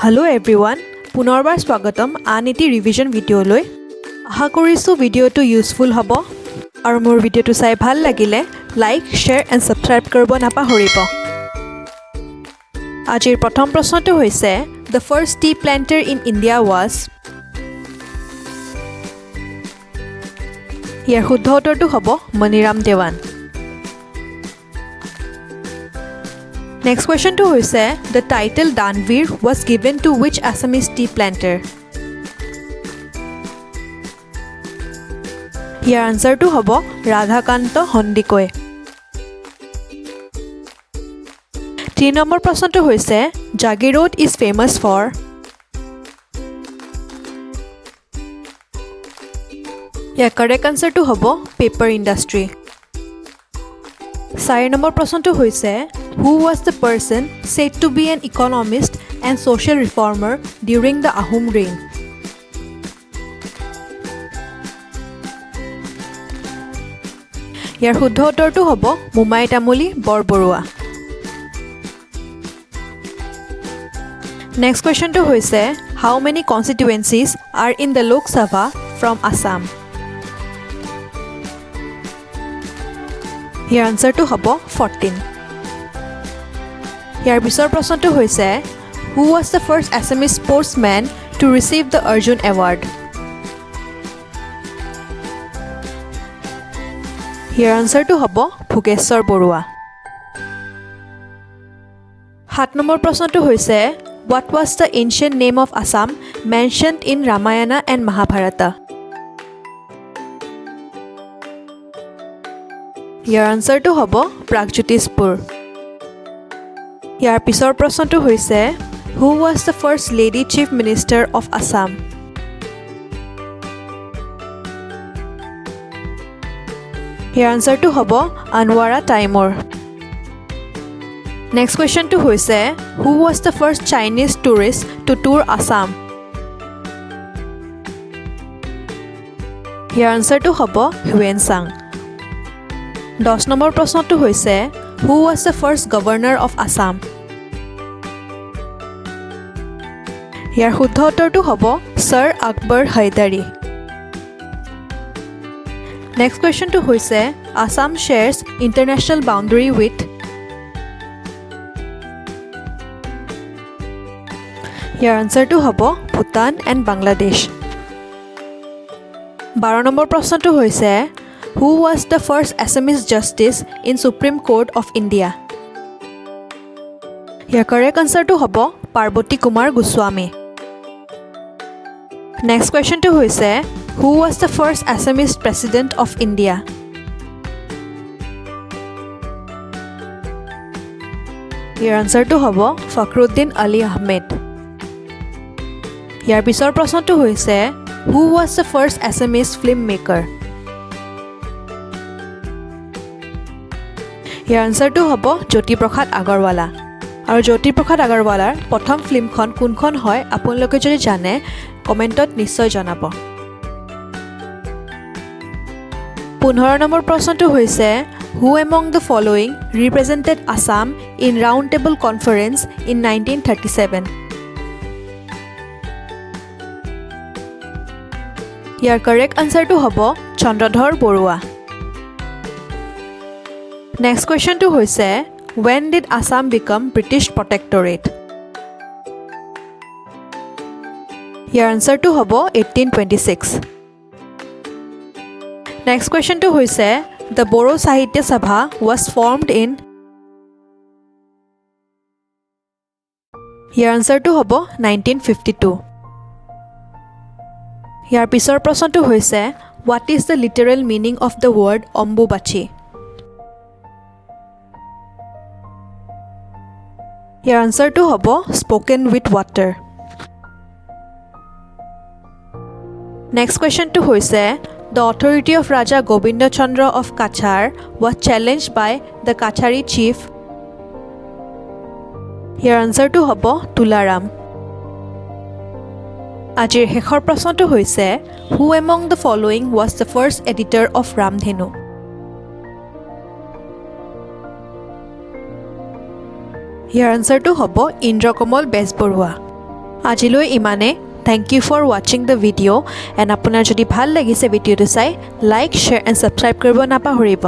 Hello everyone, পুনৰবাৰ স্বাগতম আন এটি ৰিভিজন ভিডিঅ'লৈ। আশা কৰিছোঁ ভিডিঅ'টো ইউজফুল হ'ব আৰু মোৰ ভিডিঅ'টো চাই ভাল লাগিলে লাইক, শ্বেয়াৰ এণ্ড ছাবস্ক্ৰাইব কৰিব নাপাহৰিব। আজিৰ প্ৰথম প্ৰশ্নটো হৈছে The first tea planter in India was ইয়াৰ শুদ্ধ উত্তৰটো হ'ব Maniram Dewan. Next question to hoise the title Danveer was given to which Assamese tea planter? Here answer to hobo Radhakanto Hondikoy. 3 number question to hoise Jagirod is famous for Here correct answer to hobo paper industry. 4 number question to hoise Who was the person said to be an economist and social reformer during the Ahom reign? ইয়াৰ শুদ্ধ উত্তৰটো হ'ব মুমাই Tamuli Borbarua. Next question to hoise How many constituencies are in the Lok Sabha from Assam? Here answer to হ'ব 14. Here bisor prashonটো হৈছে Who was the first Assamese sportsman to receive the Arjun Award? Here answer to হ'ব Bhugeshwar Borua. 7 number প্ৰশ্নটো হৈছে What was the ancient name of Assam mentioned in Ramayana and Mahabharata? Here answer to হ'ব Pragjyotispur. ইয়াৰ পিছৰ প্ৰশ্নটো হৈছে Who was the first lady chief minister of Assam? Here answer to হ'ব Anwara Taimur. Next question to হৈছে Who was the first Chinese tourist to tour Assam? Here answer to হ'ব Huensang. 10 number প্ৰশ্নটো হৈছে Who was the first governor of Assam? ইয়াৰ শুদ্ধ উত্তৰটো হ'ব Sir Akbar Haidari. Next question to হৈছে Assam shares international boundary with Here answer to হ'ব Bhutan and Bangladesh. 12 number প্ৰশ্নটো হৈছে Who was the first Assamese justice in Supreme Court of India? Here correct answer to hobo Parboti Kumar Goswami. Next question to hoise Who was the first Assamese president of India? Here answer to hobo Fakhruddin Ali Ahmed. Here bisor prashno to hoise Who was the first Assamese filmmaker? Here answer to hobo Jyoti Prasad Agarwala. আৰু জ্যোতি প্ৰসাদ আগৰৱালাৰ প্ৰথম ফিল্মখন কোনখন হয় আপোনালোকে যদি জানে কমেন্টত নিশ্চয় জনাব। 15 নম্বৰ প্ৰশ্নটো হৈছে Who among the following represented Assam in Round Table Conference in 1937? Year correct answer to হ'ব Chandradhar Barua. Next question to hoise When did Assam become British Protectorate? Your answer to hobo 1826. Next question to hoise The Boro Sahitya Sabha was formed in Your answer to hobo 1952. Your pisor prashno to hoise What is the literal meaning of the word Ombubachi? Your answer to hobo spoken with water. Next question to hoise The authority of Raja Govinda Chandra of Kachar was challenged by the Kachari chief. Your answer to hobo Tularam. Ajir hekhor prashno to hoise Who among the following was the first editor of Ramdhenu? Your answer to hobo Indra Komal Besborua. আজিলৈ ইমানে thank U for ৱাচিং the video' and আপোনাৰ যদি ভাল লাগিছে ভিডিঅ'টো চাই like share and subscribe কৰিব নাপাহৰিব